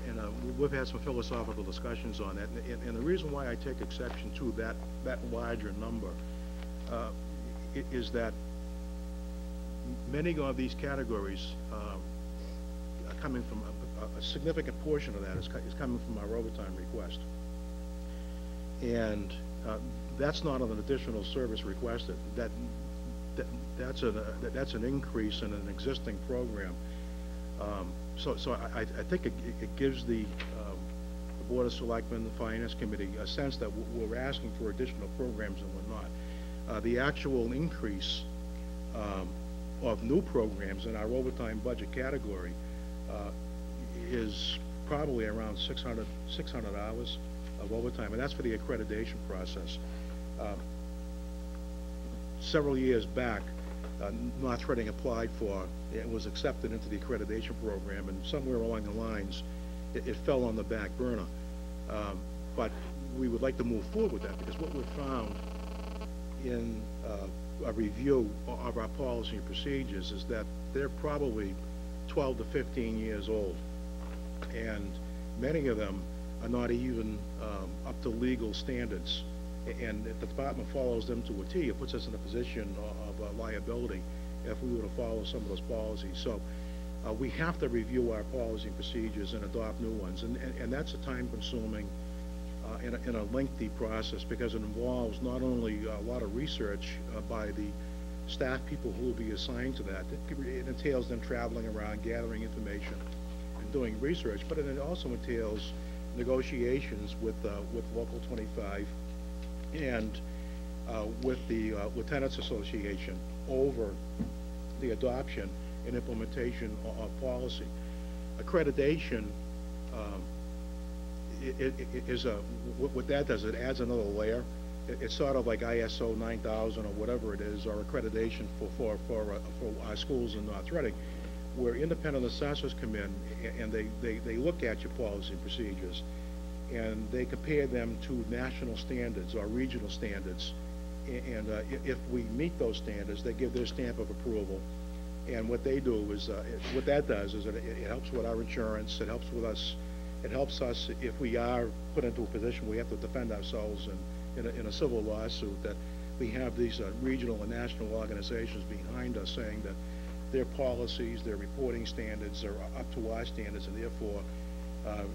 and we've had some philosophical discussions on that. And the reason why I take exception to that larger number uh, is that many of these categories are coming from a significant portion of that is coming from our overtime request, and that's not an additional service requested. That that's an increase in an existing program. So I think it gives the Board of Selectmen, the Finance Committee, a sense that we're asking for additional programs and we're not. The actual increase of new programs in our overtime budget category is probably around 600 hours of overtime, and that's for the accreditation process. Several years back, North Reading applied for and was accepted into the accreditation program, and somewhere along the lines, it fell on the back burner. But we would like to move forward with that, because what we've found in a review of our policy and procedures is that they're probably 12 to 15 years old, and many of them are not even up to legal standards. And if the department follows them to a T, it puts us in a position of liability if we were to follow some of those policies. So we have to review our policy and procedures and adopt new ones, and that's a time-consuming and a lengthy process, because it involves not only a lot of research by the staff people who will be assigned to that. It entails them traveling around, gathering information, and doing research, but it also entails negotiations with Local 25 and with the Lieutenants Association over the adoption and implementation of policy. Accreditation what that does, it adds another layer. It's sort of like ISO 9000 or whatever it is, or accreditation for our schools in North Reading, where independent assessors come in and they look at your policy and procedures, and they compare them to national standards or regional standards, and if we meet those standards, they give their stamp of approval. And what they do is, what that does is it helps with our insurance, it helps with us, it helps us if we are put into a position we have to defend ourselves in a civil lawsuit, that we have these regional and national organizations behind us saying that their policies, their reporting standards are up to our standards, and therefore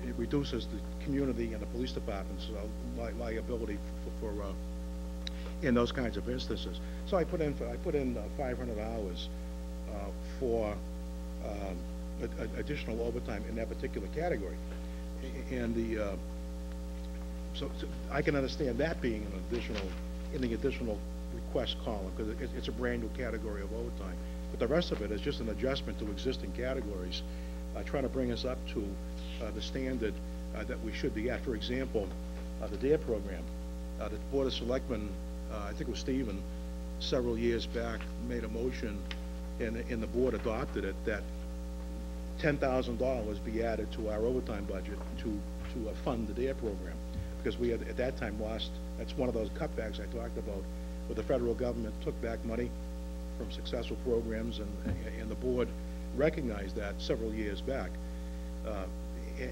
it reduces the community and the police department's liability for in those kinds of instances. So I put in 500 hours for additional overtime in that particular category, and so I can understand that being in the additional request column, because it's a brand new category of overtime. But the rest of it is just an adjustment to existing categories, trying to bring us up to the standard that we should be at. For example, the DARE program, the Board of Selectmen, I think it was Stephen, several years back, made a motion, and the board adopted it, that $10,000 be added to our overtime budget to fund the DARE program, because we had at that time lost. That's one of those cutbacks I talked about, where the federal government took back money from successful programs, and the board recognized that several years back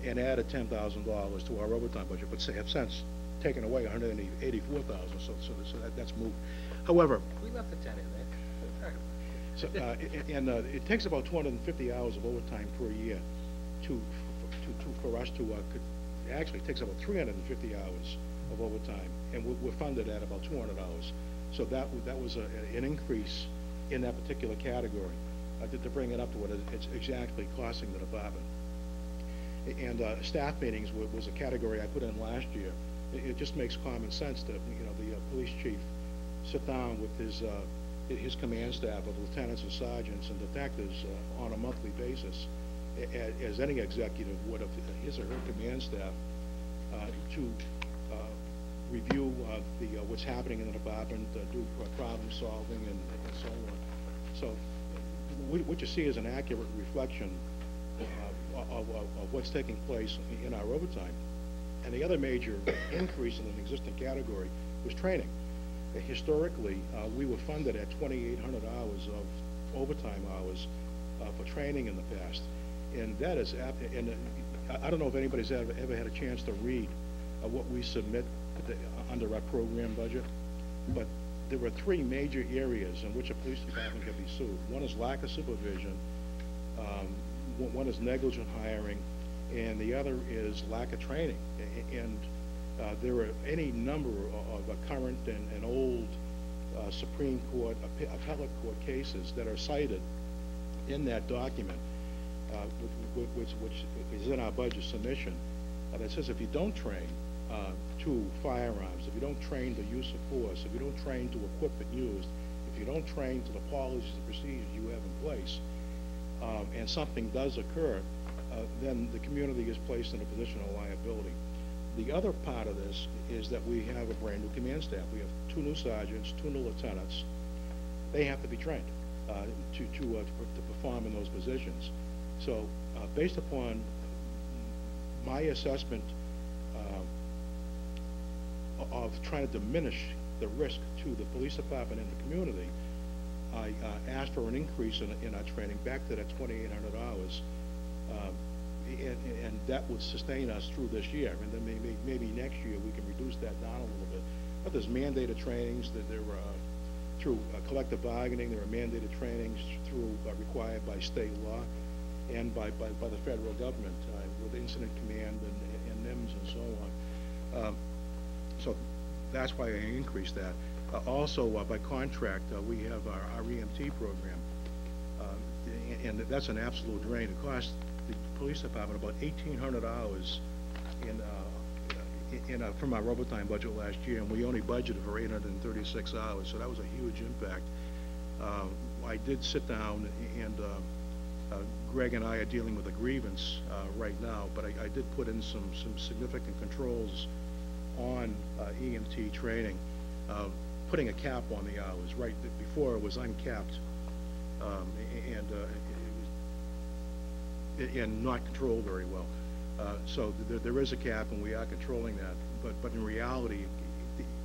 and added $10,000 to our overtime budget, but have since taken away $184,000. So that's moved. However, we left the 10 in there. So, it takes about 250 hours of overtime per year for us to actually it takes about 350 hours of overtime, and we're funded at about 200 hours. So that was an increase in that particular category to bring it up to what it's exactly costing the department. And staff meetings was a category I put in last year. It just makes common sense that the police chief sit down with his command staff of lieutenants and sergeants and detectives on a monthly basis, as any executive would of his or her command staff, to review what's happening in the department, do problem solving, and so on. So what you see is an accurate reflection of what's taking place in our overtime. And the other major increase in an existing category was training. Historically, we were funded at 2,800 hours of overtime hours for training in the past, and that is I don't know if anybody's ever had a chance to read what we submit under our program budget, but there are three major areas in which a police department can be sued. One is lack of supervision, one is negligent hiring, and the other is lack of training. And there are any number of current and old Supreme Court, appellate court cases that are cited in that document, which is in our budget submission, that says if you don't train to firearms, if you don't train the use of force, if you don't train to equipment used, if you don't train to the policies and procedures you have in place, and something does occur, then the community is placed in a position of liability. The other part of this is that we have a brand new command staff. We have 2 new sergeants, 2 new lieutenants. They have to be trained to perform in those positions. So based upon my assessment of trying to diminish the risk to the police department and the community, I asked for an increase in our training back to that 2,800 hours, and that would sustain us through this year. And then maybe next year we can reduce that down a little bit. But there's mandated trainings that there were through collective bargaining. There are mandated trainings through required by state law and by the federal government with incident command and NIMS and so on. So that's why I increased that. Also, by contract, we have our EMT program, and that's an absolute drain. It costs the police department about 1,800 hours from our overtime budget last year, and we only budgeted for 836 hours, so that was a huge impact. I did sit down, and Greg and I are dealing with a grievance right now, but I did put in some significant controls on EMT training, putting a cap on the hours. Right before it was uncapped, and not controlled very well. So there is a cap, and we are controlling that. But in reality,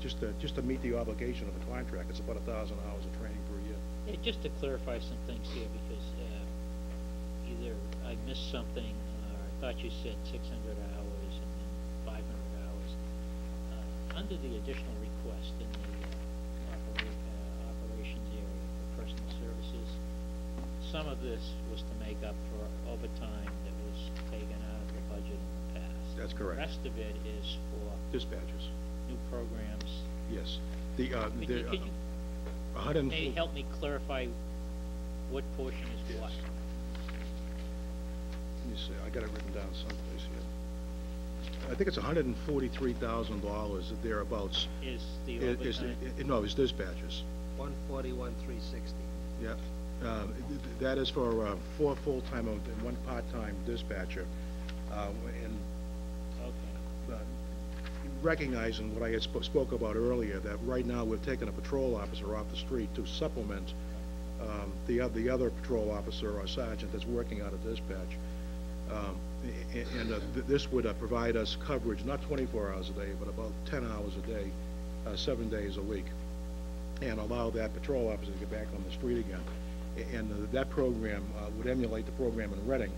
just to meet the obligation of the contract, it's about 1,000 hours of training per year. Yeah, just to clarify some things here, because either I missed something, or I thought you said 600 hours and then 500 hours. Under the additional request in the operations area for personal services, some of this was to make up for overtime that was taken out of the budget in the past. That's correct. The rest of it is for Dispatches. new programs. Yes. Could you may help me clarify what portion is what? Let me see. I got it written down someplace here. I think it's $143,000 thereabouts. Is the overtime? No, it's dispatches. 141,360. Yeah. That is for 4 full-time and 1 part-time dispatcher. And Okay. recognizing what I had spoke about earlier, that right now we've taken a patrol officer off the street to supplement the other patrol officer or sergeant that's working out of dispatch. This would provide us coverage, not 24 hours a day, but about 10 hours a day, 7 days a week, and allow that patrol officer to get back on the street again. And that program would emulate the program in Reading.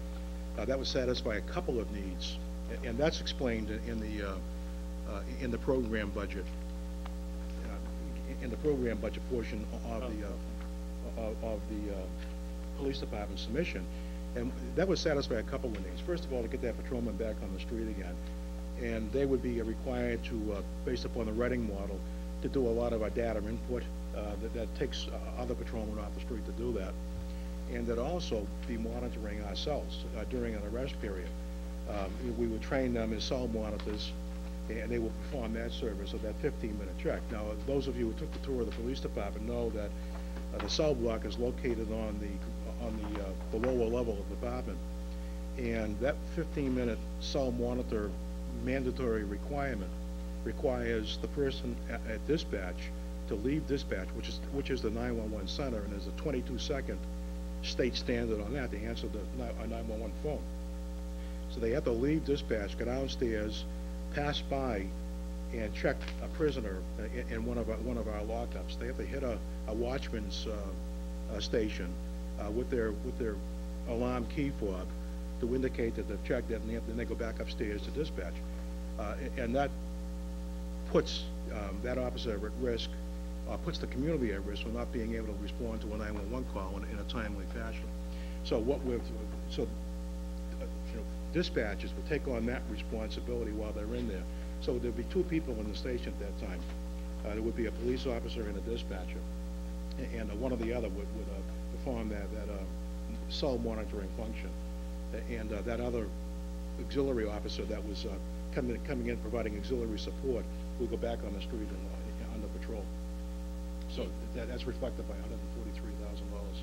That would satisfy a couple of needs, and that's explained in the program budget, in the program budget portion of the police department submission. And that would satisfy a couple of needs. First of all, to get that patrolman back on the street again, and they would be required to, based upon the Reading model, to do a lot of our data input. That takes other patrolmen off the street to do that, and that also be monitoring ourselves during an arrest period. We would train them as cell monitors, and they will perform that service of that 15-minute check. Now, those of you who took the tour of the police department know that the cell block is located on the lower level of the department, and that 15-minute cell monitor mandatory requirement requires the person at dispatch to leave dispatch, which is the 911 center, and there's a 22-second state standard on that to answer the 911 phone. So they have to leave dispatch, go downstairs, pass by, and check a prisoner in one of our lockups. They have to hit a watchman's station with their alarm key fob, to indicate that they've checked it, and then they go back upstairs to dispatch. And that puts that officer at risk, puts the community at risk for not being able to respond to a 911 call in a timely fashion. So dispatchers would take on that responsibility while they're in there. So there'd be two people in the station at that time. There would be a police officer and a dispatcher, and one or the other would perform that cell monitoring function. And that other auxiliary officer that was coming in providing auxiliary support would go back on the street and under patrol. So that's reflected by $143,000.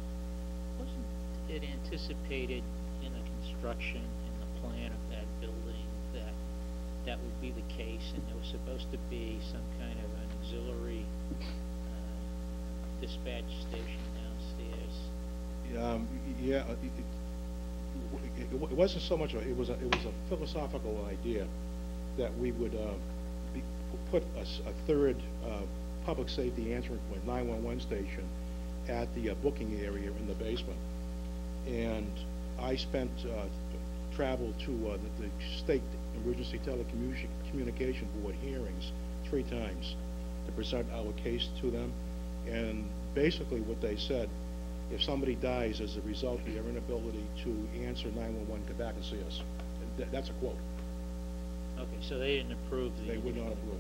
Wasn't it anticipated in the construction, in the plan of that building, that that would be the case, and there was supposed to be some kind of an auxiliary dispatch station downstairs? Yeah, it wasn't so much it was a philosophical idea that we would put a third public safety answering point, 911 station, at the booking area in the basement. And I traveled to the state emergency telecommunication board hearings 3 times to present our case to them. And basically what they said, if somebody dies as a result of their inability to answer 911, come back and see us. And that's a quote. Okay, so they didn't approve the... They would not approve.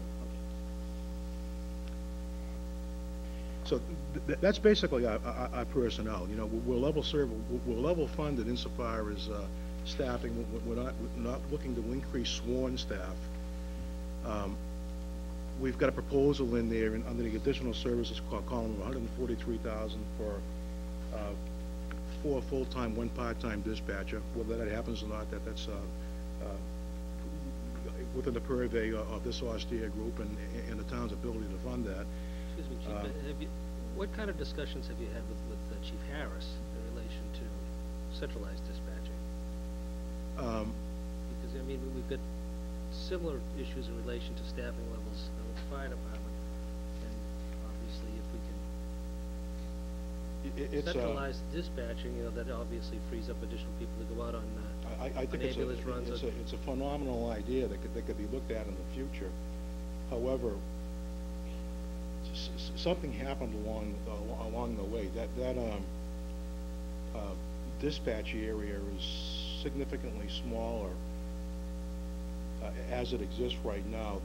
Okay. So that's basically our personnel. You know, we're level funded insofar as staffing. We're not looking to increase sworn staff. We've got a proposal in there under the additional services column of $143,000 for 4 full-time, 1 part-time dispatcher. Whether that happens or not, that's within the purvey of this austere group and the town's ability to fund that. Excuse me, Chief, what kind of discussions have you had with Chief Harris in relation to centralized dispatching? Because, I mean, we've got similar issues in relation to staffing levels in the fire department, and obviously if we can centralize dispatching, you know, that obviously frees up additional people to go out on I think ambulance runs. It's a phenomenal idea that could be looked at in the future. However, something happened along the way. That dispatch area is significantly smaller as it exists right now.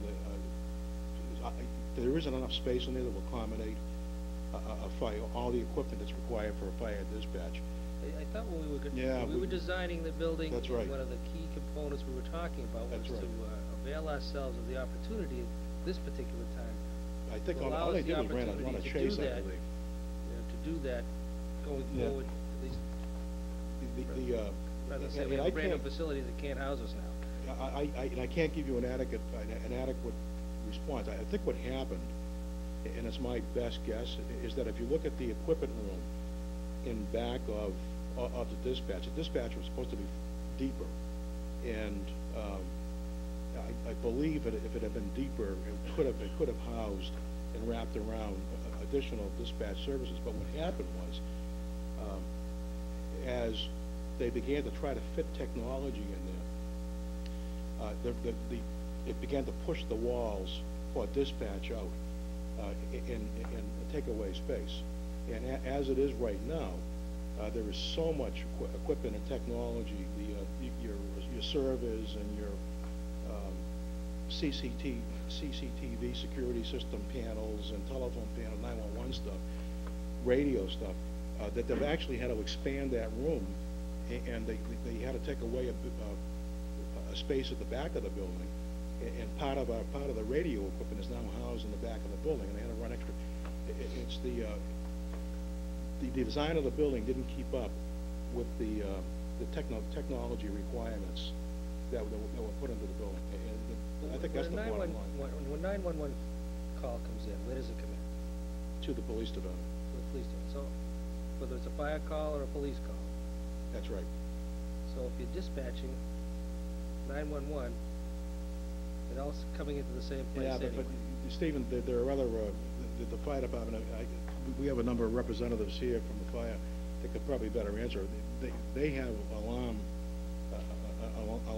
There isn't enough space in there that will accommodate a fire, all the equipment that's required for a fire dispatch. I thought when we were designing the building, that's right, one of the key components we were talking about was to avail ourselves of the opportunity at this particular time. I think all they did was run a chase, I believe. To do that going forward, at least. Rather say we have a brand new facility that can't house us now. I can't give you an adequate response. I think what happened, and it's my best guess, is that if you look at the equipment room in back of the dispatch was supposed to be deeper, and I believe that if it had been deeper, it could have housed and wrapped around additional dispatch services. But what happened was, as they began to try to fit technology in there, it began to push the walls for dispatch out and take away space. And as it is right now, there is so much equipment and technology. Your servers and your CCTV security system panels and telephone panel 911 stuff, radio stuff, that they've actually had to expand that room, and they had to take away a space at the back of the building, and part of the radio equipment is now housed in the back of the building, and they had to run extra. It's the design of the building didn't keep up with the technology requirements that were put into the building. And I think that's the bottom line. When 911 call comes in, where does it come in? To the police department. To the police department. So whether it's a fire call or a police call. That's right. So if you're dispatching 911, it all's coming into the same place anyway. But Stephen, there are other, the fire department, we have a number of representatives here from the fire that could probably better answer. They have alarm a